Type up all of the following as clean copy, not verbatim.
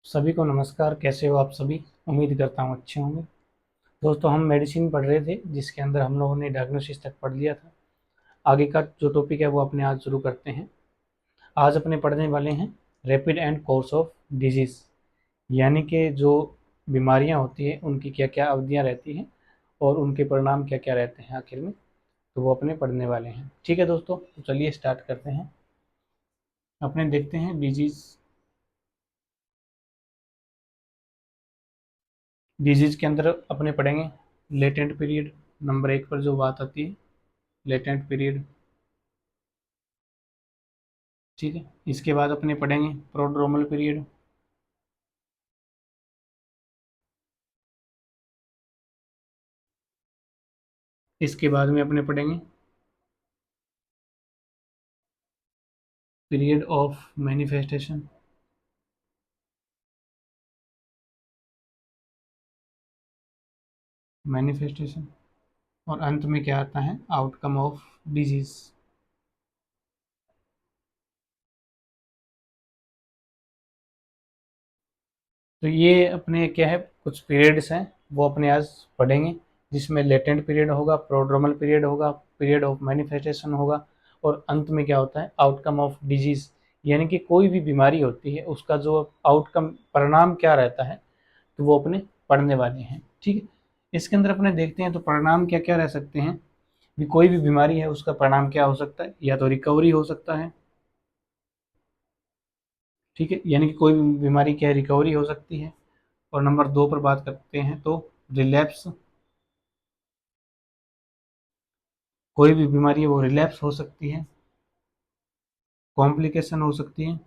सभी को नमस्कार। कैसे हो आप सभी? उम्मीद करता हूँ अच्छे होंगे। दोस्तों, हम मेडिसिन पढ़ रहे थे जिसके अंदर हम लोगों ने डायग्नोसिस तक पढ़ लिया था। आगे का जो टॉपिक है वो अपने आज शुरू करते हैं। आज अपने पढ़ने वाले हैं rapid and course of disease, यानी कि जो बीमारियाँ होती हैं उनकी क्या क्या अवधियाँ रहती हैं और उनके परिणाम क्या क्या रहते हैं आखिर में, तो वो अपने पढ़ने वाले हैं। ठीक है दोस्तों, तो चलिए स्टार्ट करते हैं। अपने देखते हैं डिजीज़। डिजीज़ के अंदर अपने पढ़ेंगे लेटेंट पीरियड। नंबर 1 पर जो बात आती है लेटेंट पीरियड। ठीक है, इसके बाद अपने पढ़ेंगे प्रोड्रोमल पीरियड। इसके बाद में अपने पढ़ेंगे पीरियड ऑफ मैनिफेस्टेशन। मैनिफेस्टेशन और अंत में क्या आता है? Outcome of disease. तो ये अपने क्या है, कुछ पीरियड्स हैं वो अपने आज पढ़ेंगे, जिसमें लेटेंट पीरियड होगा, प्रोड्रोमल पीरियड होगा, पीरियड ऑफ मैनिफेस्टेशन होगा और अंत में क्या होता है? Outcome of disease. यानी कि कोई भी बीमारी होती है उसका जो आउटकम परिणाम क्या रहता है, तो वो अपने पढ़ने वाले हैं। ठीक है, इसके अंदर अपने देखते हैं तो परिणाम क्या क्या रह सकते हैं। भी कोई भी बीमारी है उसका परिणाम क्या हो सकता है? या तो रिकवरी हो सकता है। ठीक है, यानी कि कोई भी बीमारी क्या है, रिकवरी हो सकती है। और नंबर 2 पर बात करते हैं तो रिलैप्स। कोई भी बीमारी है वो रिलैप्स हो सकती है, कॉम्प्लिकेशन हो सकती है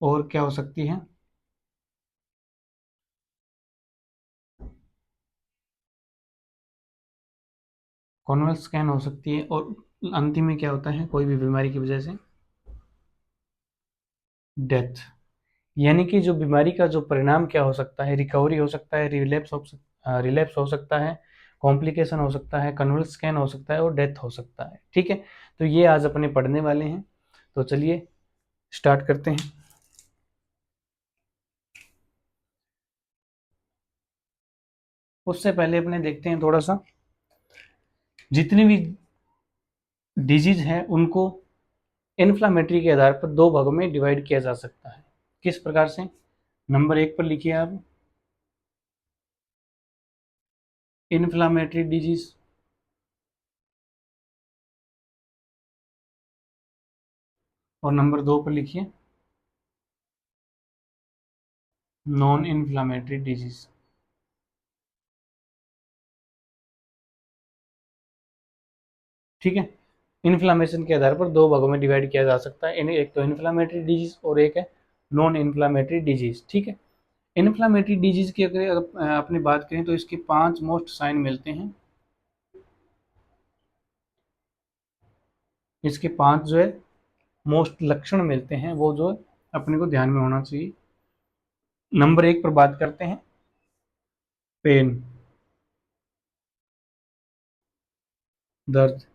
और क्या हो सकती है? कॉन्वल्सन हो सकती है और अंतिम में क्या होता है कोई भी बीमारी की वजह से? डेथ। यानी कि जो बीमारी का जो परिणाम क्या हो सकता है? रिकवरी हो सकता है, रिलैप्स हो सकता है, कॉम्प्लिकेशन हो सकता है, कन्वल्सन हो सकता है और डेथ हो सकता है। ठीक है, तो ये आज अपने पढ़ने वाले हैं। तो चलिए स्टार्ट करते हैं। उससे पहले अपने देखते हैं थोड़ा सा, जितनी भी डिजीज हैं उनको इन्फ्लामेटरी के आधार पर दो भागों में डिवाइड किया जा सकता है। किस प्रकार से? नंबर 1 पर लिखिए आप, इन्फ्लामेटरी डिजीज। और नंबर 2 पर लिखिए नॉन इन्फ्लामेटरी डिजीज। ठीक है, इन्फ्लामेशन के आधार पर दो भागों में डिवाइड किया जा सकता है, एक तो इन्फ्लामेटरी डिजीज और एक है नॉन इन्फ्लामेटरी डिजीज। ठीक है, इन्फ्लामेटरी डिजीज की अगर अपनी बात करें तो इसके 5 मोस्ट साइन मिलते हैं। इसके 5 जो है मोस्ट लक्षण मिलते हैं, वो जो अपने को ध्यान में होना चाहिए। नंबर 1 पर बात करते हैं पेन, दर्द।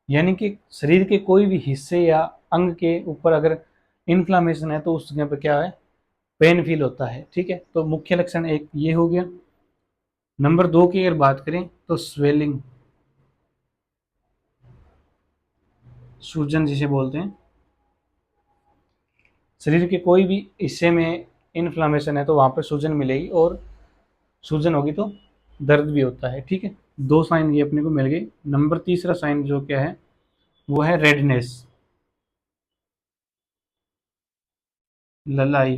यानी कि शरीर के कोई भी हिस्से या अंग के ऊपर अगर इन्फ्लामेशन है तो उस जगह पर क्या है? पेन फील होता है। ठीक है, तो मुख्य लक्षण एक ये हो गया। नंबर 2 की अगर बात करें तो स्वेलिंग, सूजन जिसे बोलते हैं। शरीर के कोई भी हिस्से में इन्फ्लामेशन है तो वहां पर सूजन मिलेगी और सूजन होगी तो दर्द भी होता है। ठीक है, दो साइन ये अपने को मिल गई। नंबर तीसरा साइन जो क्या है वो है रेडनेस, ललाई।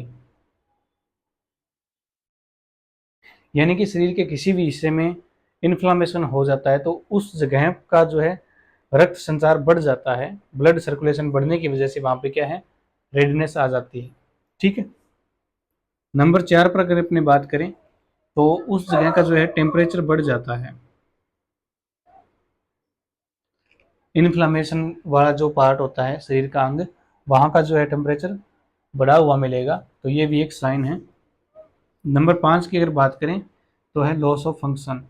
यानी कि शरीर के किसी भी हिस्से में इन्फ्लामेशन हो जाता है तो उस जगह का जो है रक्त संचार बढ़ जाता है, ब्लड सर्कुलेशन बढ़ने की वजह से वहां पे क्या है? रेडनेस आ जाती है। ठीक है, नंबर 4 पर अगर अपनी बात करें तो उस जगह का जो है टेम्परेचर बढ़ जाता है। इन्फ्लामेशन वाला जो पार्ट होता है शरीर का अंग, वहां का जो है टेम्परेचर बढ़ा हुआ मिलेगा, तो ये भी एक साइन है। नंबर 5 की अगर बात करें तो है loss of function.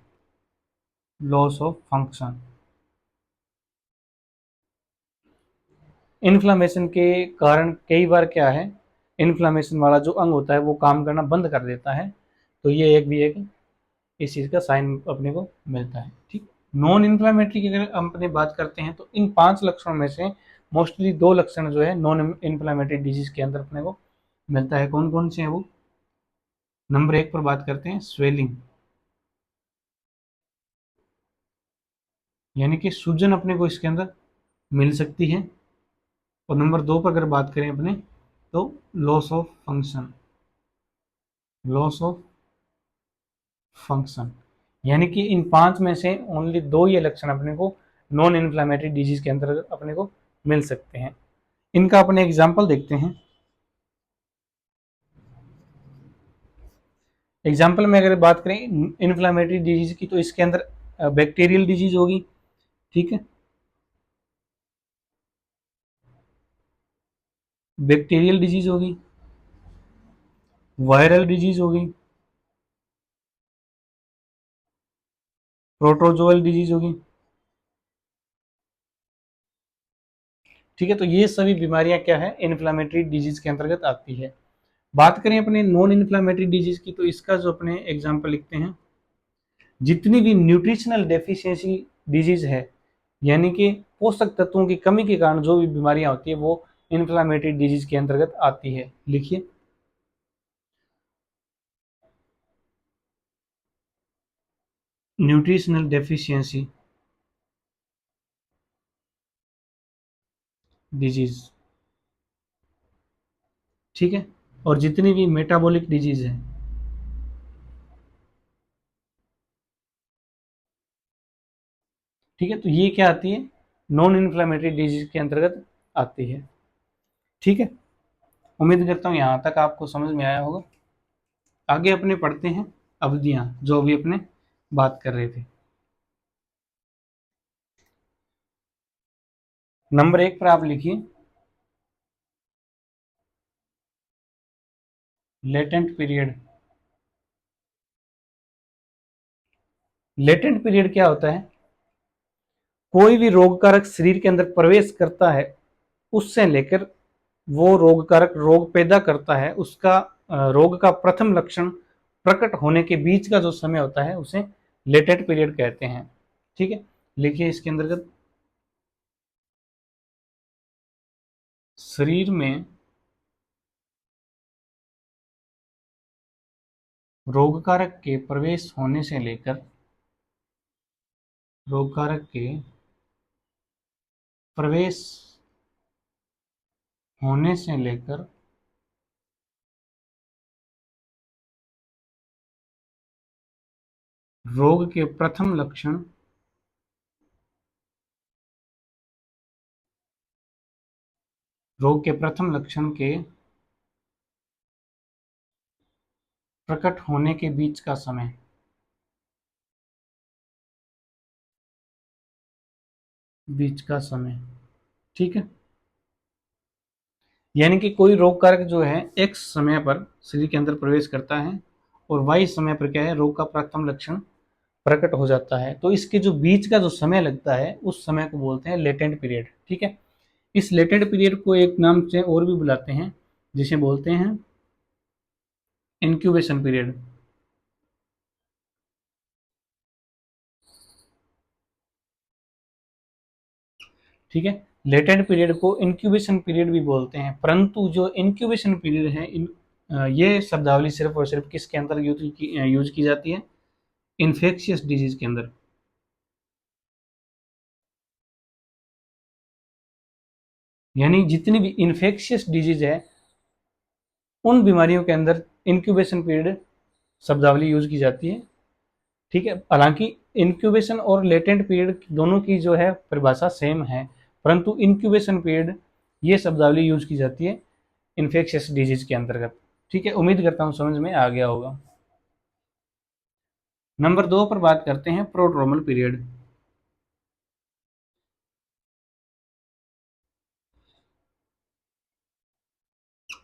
Loss of function, inflammation के कारण कई बार क्या है इन्फ्लामेशन वाला जो अंग होता है वो काम करना बंद कर देता है। तो ये एक भी एक इस चीज़ का साइन अपने को मिलता है। ठीक, नॉन इन्फ्लामेटरी की अगर हम अपने बात करते हैं तो इन 5 लक्षणों में से मोस्टली 2 लक्षण जो है नॉन इन्फ्लामेटरी डिजीज के अंदर अपने को मिलता है। कौन कौन से हैं वो? नंबर 1 पर बात करते हैं स्वेलिंग, यानी कि सूजन अपने को इसके अंदर मिल सकती है। और नंबर 2 पर अगर बात करें अपने तो loss of function, loss of function, यानी कि इन 5 में से ओनली 2 ये लक्षण अपने को नॉन इन्फ्लामेटरी डिजीज के अंदर अपने को मिल सकते हैं। इनका अपने एग्जाम्पल देखते हैं। एग्जाम्पल में अगर बात करें इन्फ्लामेटरी डिजीज की तो इसके अंदर बैक्टीरियल डिजीज होगी, ठीक है, बैक्टीरियल डिजीज होगी, वायरल डिजीज होगी, प्रोटोजोअल डिजीज होगी। ठीक है, तो ये सभी बीमारियां क्या है, इन्फ्लामेटरी डिजीज के अंतर्गत आती है। बात करें अपने नॉन इन्फ्लामेटरी डिजीज की तो इसका जो अपने एग्जाम्पल लिखते हैं, जितनी भी न्यूट्रिशनल डेफिशिएंसी डिजीज है, यानी कि पोषक तत्वों की कमी के कारण जो भी बीमारियां होती है वो इन्फ्लामेटरी डिजीज के अंतर्गत आती है। लिखिए, न्यूट्रिशनल डेफिशिएंसी डिजीज, ठीक है, और जितनी भी मेटाबॉलिक डिजीज है, ठीक है, तो ये क्या आती है, नॉन इन्फ्लामेटरी डिजीज के अंतर्गत आती है। ठीक है, उम्मीद करता हूँ यहाँ तक आपको समझ में आया होगा। आगे अपने पढ़ते हैं अवधियां, जो अभी अपने बात कर रहे थे। नंबर 1 पर आप लिखिए लेटेंट पीरियड। लेटेंट पीरियड क्या होता है? कोई भी रोग कारक शरीर के अंदर प्रवेश करता है, उससे लेकर वो रोग कारक रोग पैदा करता है, उसका रोग का प्रथम लक्षण प्रकट होने के बीच का जो समय होता है उसे लेटेंट पीरियड कहते हैं। ठीक है, लिखिए इसके अंतर्गत शरीर में रोग कारक के प्रवेश होने से लेकर रोग कारक के प्रवेश होने से लेकर रोग के प्रथम लक्षण रोग के प्रथम लक्षण के प्रकट होने के बीच का समय, बीच का समय, ठीक है, यानी कि कोई रोग कारक जो है एक्स समय पर शरीर के अंदर प्रवेश करता है और वाई समय पर क्या है, रोग का प्रथम लक्षण प्रकट हो जाता है। तो इसके जो बीच का जो समय लगता है उस समय को बोलते हैं लेटेंट पीरियड। ठीक है, इस लेटेंट पीरियड को एक नाम से और भी बुलाते हैं, जिसे बोलते हैं इंक्यूबेशन पीरियड। ठीक है, लेटेंट पीरियड को इंक्यूबेशन पीरियड भी बोलते हैं, परंतु जो इंक्यूबेशन पीरियड है ये शब्दावली सिर्फ और सिर्फ किसके अंदर यूज की जाती है, इन्फेक्शियस डिजीज के अंदर। यानी जितनी भी इन्फेक्शियस डिजीज है उन बीमारियों के अंदर इंक्यूबेशन पीरियड शब्दावली यूज की जाती है। ठीक है, हालांकि इंक्यूबेशन और लेटेंट पीरियड दोनों की जो है परिभाषा सेम है, परंतु इंक्यूबेशन पीरियड ये शब्दावली यूज की जाती है इन्फेक्शियस डिजीज के अंतर्गत। ठीक है, उम्मीद करता हूँ समझ में आ गया होगा। नंबर 2 पर बात करते हैं प्रोड्रोमल पीरियड।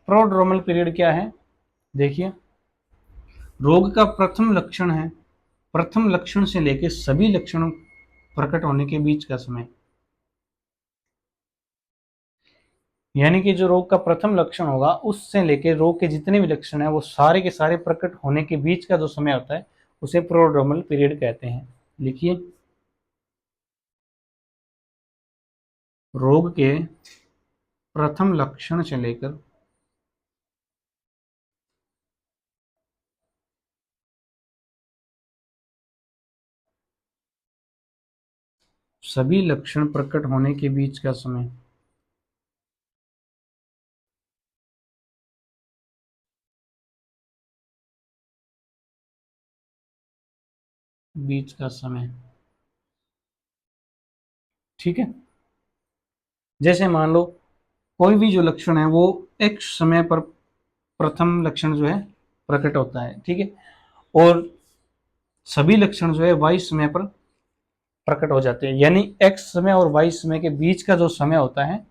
प्रोड्रोमल पीरियड क्या है? देखिए, रोग का प्रथम लक्षण है, प्रथम लक्षण से लेकर सभी लक्षणों प्रकट होने के बीच का समय। यानी कि जो रोग का प्रथम लक्षण होगा उससे लेकर रोग के जितने भी लक्षण हैं वो सारे के सारे प्रकट होने के बीच का जो समय होता है उसे प्रोड्रोमल पीरियड कहते हैं। लिखिए, रोग के प्रथम लक्षण से लेकर सभी लक्षण प्रकट होने के बीच का समय बीच का समय। ठीक है, जैसे मान लो कोई भी जो लक्षण है वो एक समय पर प्रथम लक्षण जो है प्रकट होता है। ठीक है, और सभी लक्षण जो है वाई समय पर प्रकट हो जाते हैं। यानी एक्स समय और वाई समय के बीच का जो समय होता है,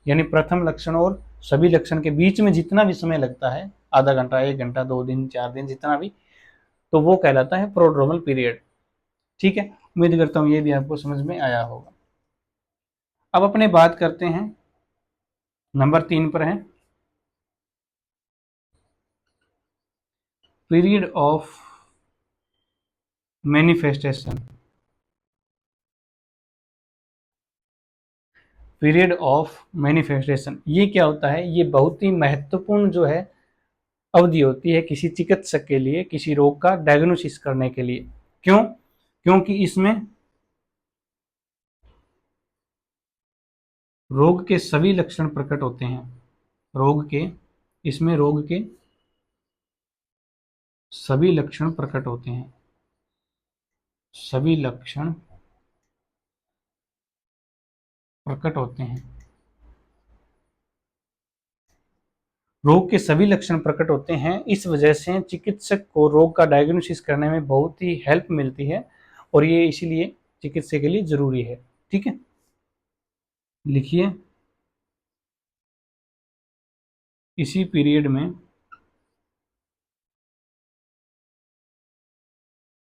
यानी प्रथम लक्षण और सभी लक्षण के बीच में जितना भी समय लगता है, आधा घंटा, 1 घंटा, 2 दिन, 4 दिन, जितना भी, तो वो कहलाता है प्रोड्रोमल पीरियड। ठीक है, उम्मीद करता हूँ ये भी आपको समझ में आया होगा। अब अपने बात करते हैं, नंबर 3 पर है period of manifestation. Period of manifestation ये क्या होता है? ये बहुत ही महत्वपूर्ण जो है अवधि होती है किसी चिकित्सक के लिए, किसी रोग का डायग्नोसिस करने के लिए। क्यों? क्योंकि इसमें रोग के सभी लक्षण प्रकट होते हैं। रोग के इसमें रोग के सभी लक्षण प्रकट होते हैं। सभी लक्षण प्रकट होते हैं। रोग के सभी लक्षण प्रकट होते हैं। इस वजह से चिकित्सक को रोग का डायग्नोसिस करने में बहुत ही हेल्प मिलती है और ये इसीलिए चिकित्सा के लिए जरूरी है। ठीक है, लिखिए, इसी पीरियड में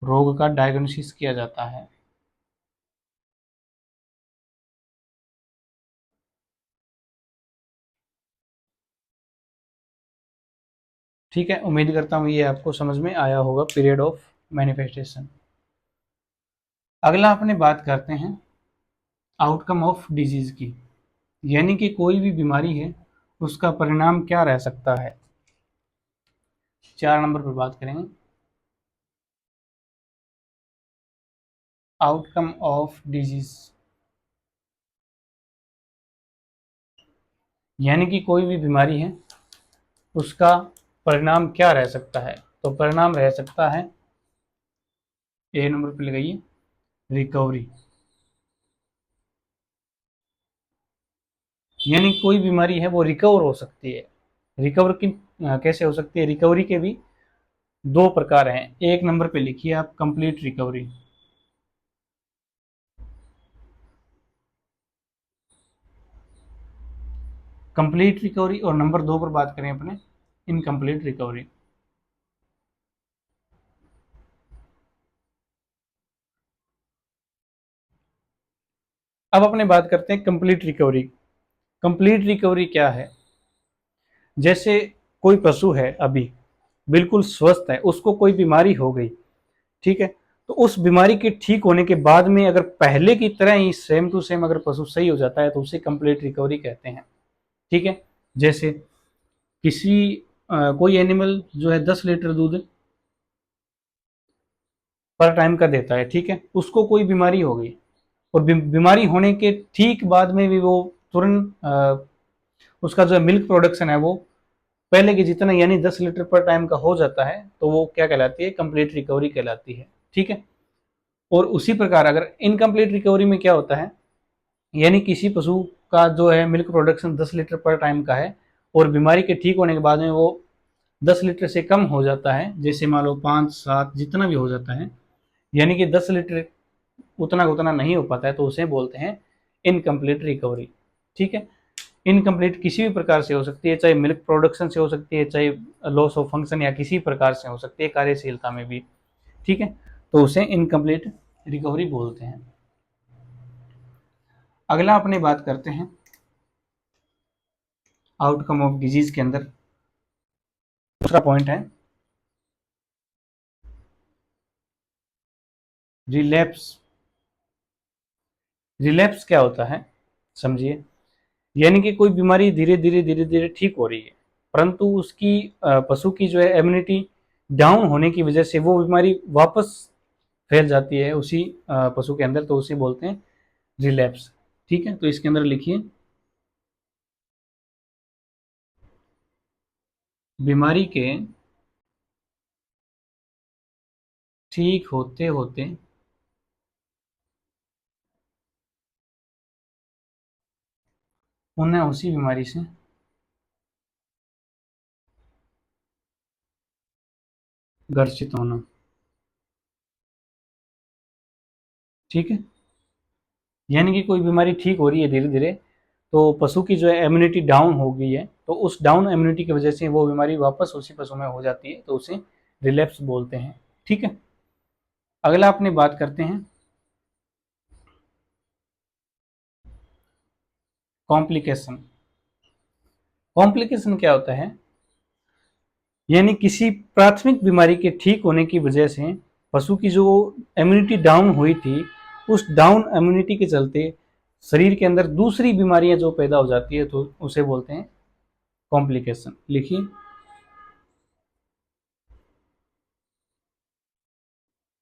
रोग का डायग्नोसिस किया जाता है। ठीक है, उम्मीद करता हूँ ये आपको समझ में आया होगा पीरियड ऑफ मैनिफेस्टेशन। अगला अपने बात करते हैं आउटकम ऑफ डिजीज की, यानी कि कोई भी बीमारी है उसका परिणाम क्या रह सकता है। 4 नंबर पर बात करेंगे आउटकम ऑफ डिजीज, यानी कि कोई भी बीमारी है उसका परिणाम क्या रह सकता है। तो परिणाम रह सकता है, ए नंबर पर लगाइए, रिकवरी। यानी कोई बीमारी है वो रिकवर हो सकती है। रिकवर की कैसे हो सकती है? रिकवरी के भी 2 प्रकार हैं। 1 नंबर पे लिखिए आप, कंप्लीट रिकवरी। कंप्लीट रिकवरी, और नंबर 2 पर बात करें अपने, इनकम्प्लीट रिकवरी। अब अपने बात करते हैं कंप्लीट रिकवरी। कंप्लीट रिकवरी क्या है? जैसे कोई पशु है अभी बिल्कुल स्वस्थ है, उसको कोई बीमारी हो गई, ठीक है, तो उस बीमारी के ठीक होने के बाद में अगर पहले की तरह ही सेम टू सेम अगर पशु सही हो जाता है तो उसे कंप्लीट रिकवरी कहते हैं। ठीक है, जैसे किसी कोई एनिमल जो है 10 लीटर दूध पर टाइम का देता है, ठीक है, उसको कोई बीमारी हो गई और बीमारी होने के ठीक बाद में भी वो तुरंत उसका जो मिल्क प्रोडक्शन है वो पहले के जितना यानी 10 लीटर पर टाइम का हो जाता है, तो वो क्या कहलाती है? कंप्लीट रिकवरी कहलाती है। ठीक है, और उसी प्रकार अगर इनकम्प्लीट रिकवरी में क्या होता है, यानी किसी पशु का जो है मिल्क प्रोडक्शन 10 लीटर पर टाइम का है और बीमारी के ठीक होने के बाद में वो 10 लीटर से कम हो जाता है, जैसे मान लो 5, 7 जितना भी हो जाता है, यानी कि 10 लीटर उतना उतना नहीं हो पाता है, तो उसे बोलते हैं इनकम्प्लीट रिकवरी। ठीक है, इनकम्प्लीट किसी भी प्रकार से हो सकती है, चाहे मिल्क प्रोडक्शन से हो सकती है, चाहे लॉस ऑफ फंक्शन या किसी प्रकार से हो सकती है, कार्यशीलता में भी। ठीक है, तो उसे इनकम्प्लीट रिकवरी बोलते हैं। अगला अपने बात करते हैं आउटकम ऑफ डिजीज के अंदर दूसरा पॉइंट है रिलैप्स। रिलैप्स क्या होता है समझिए, यानी कि कोई बीमारी धीरे धीरे ठीक हो रही है, परंतु उसकी पशु की जो है इम्यूनिटी डाउन होने की वजह से वो बीमारी वापस फैल जाती है उसी पशु के अंदर, तो उसे बोलते हैं रिलैप्स। ठीक है, तो इसके अंदर लिखिए बीमारी के ठीक होते होते पुनः उसी बीमारी से ग्रसित होना। ठीक है, यानी कि कोई बीमारी ठीक हो रही है धीरे धीरे, तो पशु की जो है इम्यूनिटी डाउन हो गई है, तो उस डाउन इम्यूनिटी की वजह से वो बीमारी वापस उसी पशु में हो जाती है, तो उसे रिलैप्स बोलते हैं। ठीक है, अगला अपनी बात करते हैं कॉम्प्लिकेशन। कॉम्प्लिकेशन क्या होता है, यानी किसी प्राथमिक बीमारी के ठीक होने की वजह से पशु की जो इम्यूनिटी डाउन हुई थी, उस डाउन इम्यूनिटी के चलते शरीर के अंदर दूसरी बीमारियां जो पैदा हो जाती है, तो उसे बोलते हैं कॉम्प्लिकेशन। लिखिए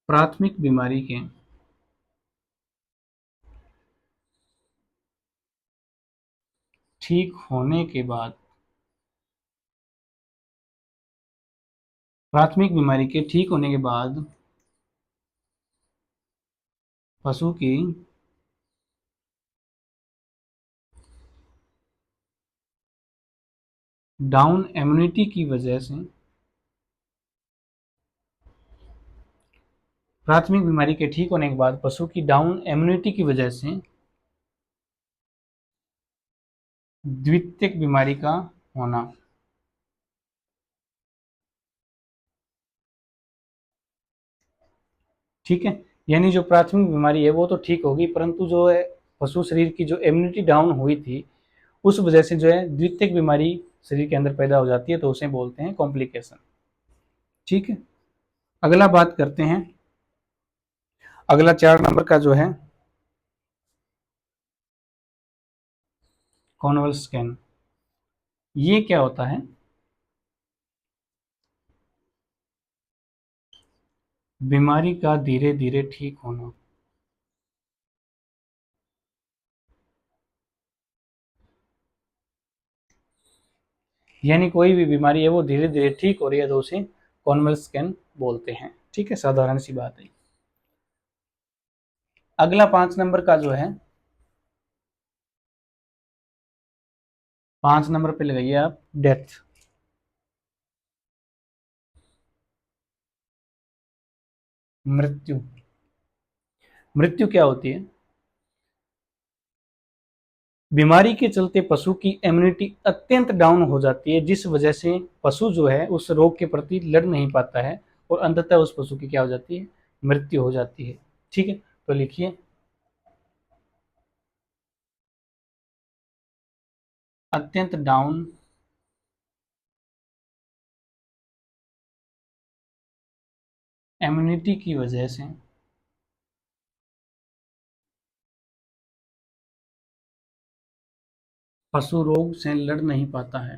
प्राथमिक बीमारी के ठीक होने के बाद, प्राथमिक बीमारी के ठीक होने के बाद पशु की डाउन इम्यूनिटी की वजह से, प्राथमिक बीमारी के ठीक होने के बाद पशु की डाउन इम्यूनिटी की वजह से द्वितीयक बीमारी का होना। ठीक है, यानी जो प्राथमिक बीमारी है वो तो ठीक होगी, परंतु जो है पशु शरीर की जो इम्यूनिटी डाउन हुई थी, उस वजह से जो है द्वितीयक बीमारी शरीर के अंदर पैदा हो जाती है, तो उसे बोलते हैं कॉम्प्लिकेशन। ठीक है, अगला बात करते हैं, अगला 4 नंबर का जो है कॉन्वल स्कैन। ये क्या होता है, बीमारी का धीरे धीरे ठीक होना। यानी कोई भी बीमारी है वो धीरे धीरे ठीक हो रही है, तो उसे कॉन्वल स्कैन बोलते हैं। ठीक है, साधारण सी बात है। अगला 5 नंबर का जो है, 5 नंबर पे लगाइए आप डेथ। मृत्यु। मृत्यु क्या होती है, बीमारी के चलते पशु की इम्यूनिटी अत्यंत डाउन हो जाती है, जिस वजह से पशु जो है उस रोग के प्रति लड़ नहीं पाता है, और अंततः उस पशु की क्या हो जाती है, मृत्यु हो जाती है। ठीक है, तो लिखिए अत्यंत डाउन इम्यूनिटी की वजह से पशु रोग से लड़ नहीं पाता है।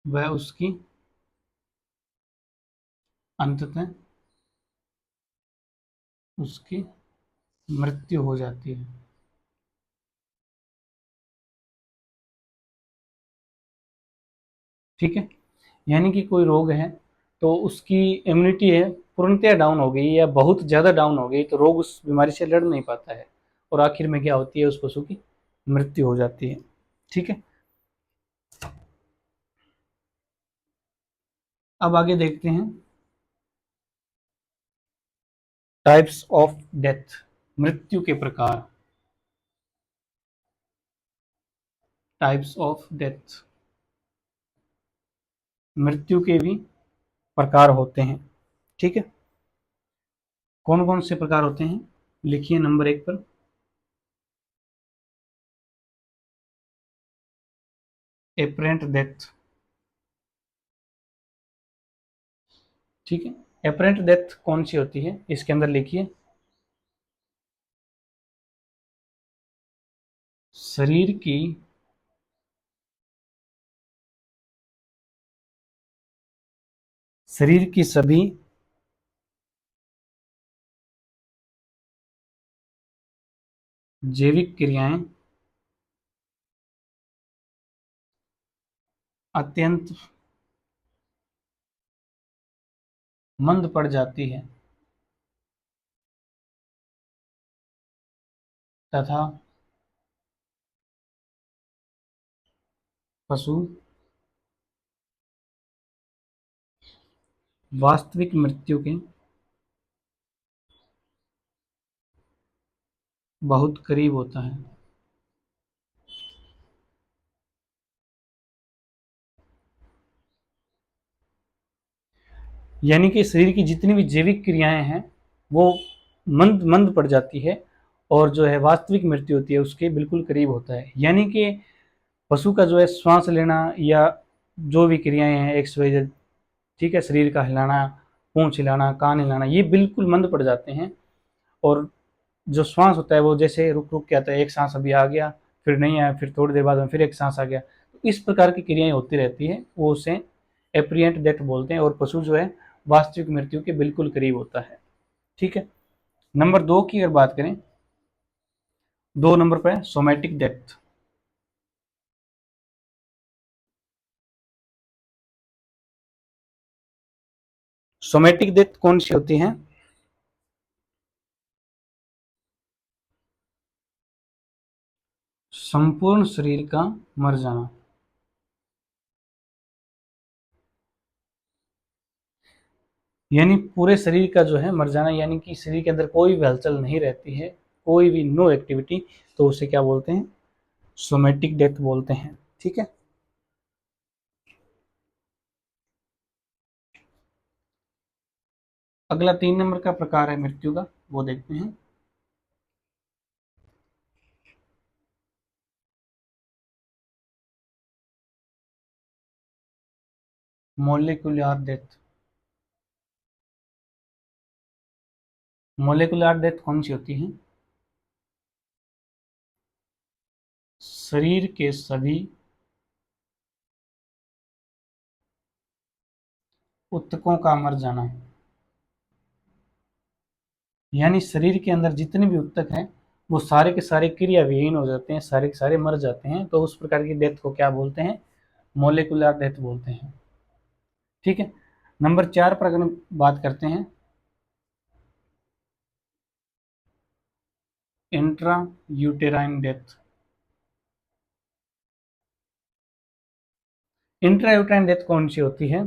वह उसकी अंततः उसकी मृत्यु हो जाती है। ठीक है, यानी कि कोई रोग है तो उसकी इम्यूनिटी है पूर्णतया डाउन हो गई या बहुत ज़्यादा डाउन हो गई, तो रोग उस बीमारी से लड़ नहीं पाता है, और आखिर में क्या होती है, उस पशु की मृत्यु हो जाती है। ठीक है, अब आगे देखते हैं टाइप्स ऑफ डेथ, मृत्यु के प्रकार। टाइप्स ऑफ डेथ, मृत्यु के भी प्रकार होते हैं। ठीक है। कौन कौन से प्रकार होते हैं, लिखिए नंबर 1 पर। एपरेंट डेथ, ठीक है। एपरेंट डेथ कौन सी होती है, इसके अंदर लिखिए शरीर की सभी जैविक क्रियाएं अत्यंत मंद पड़ जाती है तथा पशु वास्तविक मृत्यु के बहुत करीब होता है। यानी कि शरीर की जितनी भी जैविक क्रियाएं हैं वो मंद मंद पड़ जाती है और जो है वास्तविक मृत्यु होती है उसके बिल्कुल करीब होता है। यानी कि पशु का जो है श्वास लेना या जो भी क्रियाएं हैं एक्सरसाइज, ठीक है, शरीर का हिलाना, पूंछ हिलाना, कान हिलाना, ये बिल्कुल मंद पड़ जाते हैं। और जो श्वास होता है वो जैसे रुक रुक के आता है, एक सांस अभी आ गया फिर नहीं आया, फिर थोड़ी देर बाद में फिर एक सांस आ गया, तो इस प्रकार की क्रियाएं होती रहती है, वो उसे एप्रियंट डेथ बोलते हैं। और पशु जो है वास्तविक मृत्यु के बिल्कुल करीब होता है। ठीक है। नंबर 2 की अगर बात करें, 2 नंबर पर सोमैटिक डेथ। सोमैटिक डेथ कौन सी होती है, संपूर्ण शरीर का मर जाना। यानी पूरे शरीर का जो है मर जाना, यानी कि शरीर के अंदर कोई भी हलचल नहीं रहती है, कोई भी नो एक्टिविटी, तो उसे क्या बोलते हैं, सोमैटिक डेथ बोलते हैं। ठीक है। अगला 3 नंबर का प्रकार है मृत्यु का, वो देखते हैं। Molecular death. मोलिकुलर डेथ कौन सी होती है, शरीर के सभी ऊतकों का मर जाना। यानी शरीर के अंदर जितने भी ऊतक हैं वो सारे के सारे क्रिया विहीन हो जाते हैं, सारे के सारे मर जाते हैं, तो उस प्रकार की डेथ को क्या बोलते हैं, मोलिकुलर डेथ बोलते हैं। ठीक है। नंबर 4 पर अगर बात करते हैं, intra uterine death. Intra uterine death कौन सी होती है,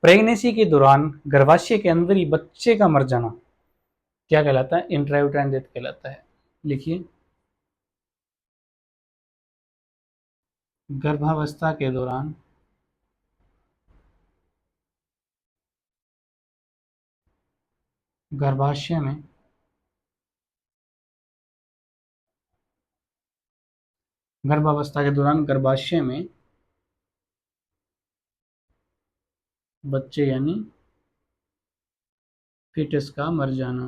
प्रेगनेंसी के दौरान गर्भाशय के अंदर ही बच्चे का मर जाना क्या कहलाता है, इंट्रा यूटेराइन डेथ कहलाता है। लिखिए गर्भावस्था के दौरान गर्भाशय में गर्भावस्था के दौरान गर्भाशय में बच्चे यानी फीटस का मर जाना।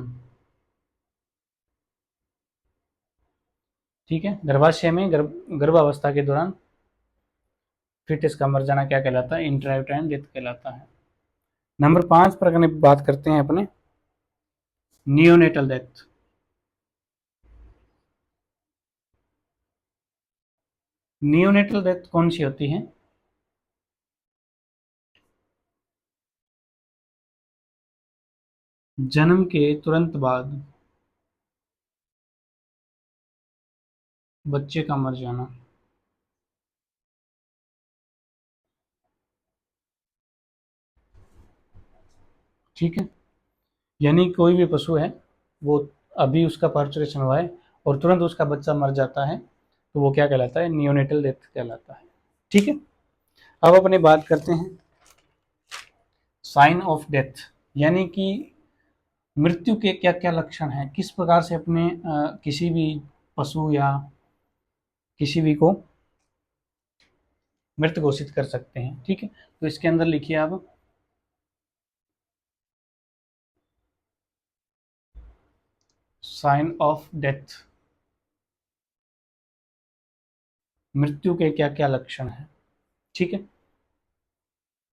ठीक है। गर्भाशय में गर्भावस्था के दौरान फीटस का मर जाना क्या कहलाता है, इंट्रायूटाइन डेथ कहलाता है। नंबर 5 पर अगर बात करते हैं अपने, नियोनेटल डेथ। नियोनेटल डेथ कौन सी होती है, जन्म के तुरंत बाद बच्चे का मर जाना। ठीक है। यानी कोई भी पशु है वो अभी उसका पार्चुरेशन हुआ है और तुरंत उसका बच्चा मर जाता है, तो वो क्या कहलाता है, नियोनेटल डेथ कहलाता है। ठीक है। अब अपने बात करते हैं साइन ऑफ डेथ, यानी कि मृत्यु के क्या क्या लक्षण हैं, किस प्रकार से अपने किसी भी पशु या किसी भी को मृत घोषित कर सकते हैं। ठीक है, तो इसके अंदर लिखिए आप साइन ऑफ डेथ, मृत्यु के क्या क्या लक्षण हैं। ठीक है,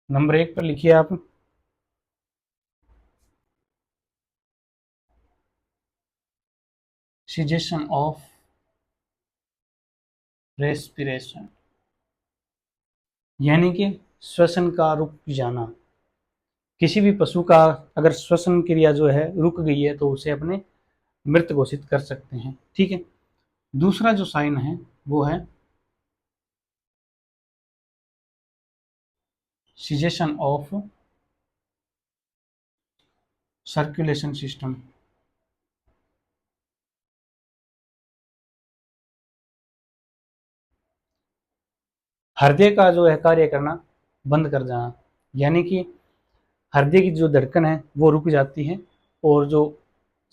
नंबर 1 पर लिखिए आप सीजेशन ऑफ रेस्पिरेशन, यानी कि श्वसन का रुक जाना। किसी भी पशु का अगर श्वसन क्रिया जो है रुक गई है तो उसे अपने मृत घोषित कर सकते हैं। ठीक है, दूसरा जो साइन है वो है सीजेशन ऑफ सर्कुलेशन सिस्टम, हृदय का जो है कार्य करना बंद कर जाना, यानी कि हृदय की जो धड़कन है वो रुक जाती है और जो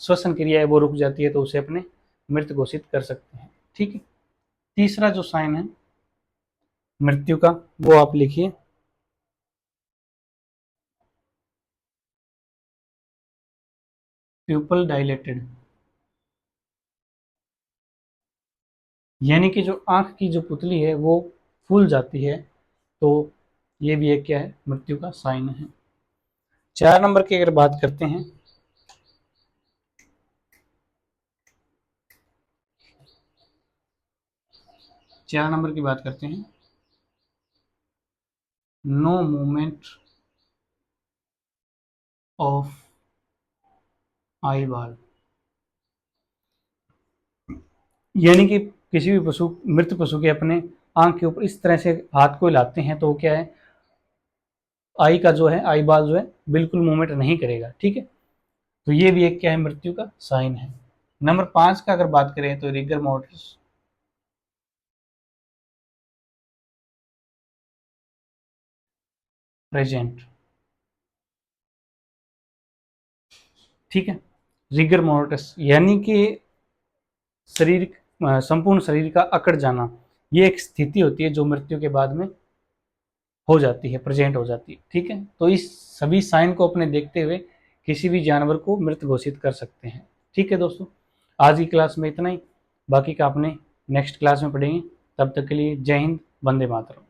श्वसन क्रिया है वो रुक जाती है, तो उसे अपने मृत घोषित कर सकते हैं। ठीक है, तीसरा जो साइन है मृत्यु का वो आप लिखिए प्यूपल डायलेटेड, यानी कि जो आंख की जो पुतली है वो फूल जाती है, तो ये भी एक क्या है, मृत्यु का साइन है। 4 नंबर की अगर बात करते हैं, 4 नंबर की बात करते हैं, no movement of eye ball, यानी कि किसी भी पशु मृत पशु के अपने आंख के ऊपर इस तरह से हाथ को हिलाते हैं तो क्या है, आई का जो है आई बाल जो है बिल्कुल मूवमेंट नहीं करेगा। ठीक है, तो ये भी एक क्या है, मृत्यु का साइन है। नंबर 5 का अगर बात करें तो रिगर मोर्टिस, प्रेजेंट। ठीक है, रिगर मोर्टिस यानी कि शरीर संपूर्ण शरीर का अकड़ जाना, ये एक स्थिति होती है जो मृत्यु के बाद में हो जाती है, प्रेजेंट हो जाती है। ठीक है, तो इस सभी साइन को अपने देखते हुए किसी भी जानवर को मृत घोषित कर सकते हैं। ठीक है दोस्तों, आज की क्लास में इतना ही, बाकी का अपने नेक्स्ट क्लास में पढ़ेंगे। तब तक के लिए जय हिंद, वंदे मातरम।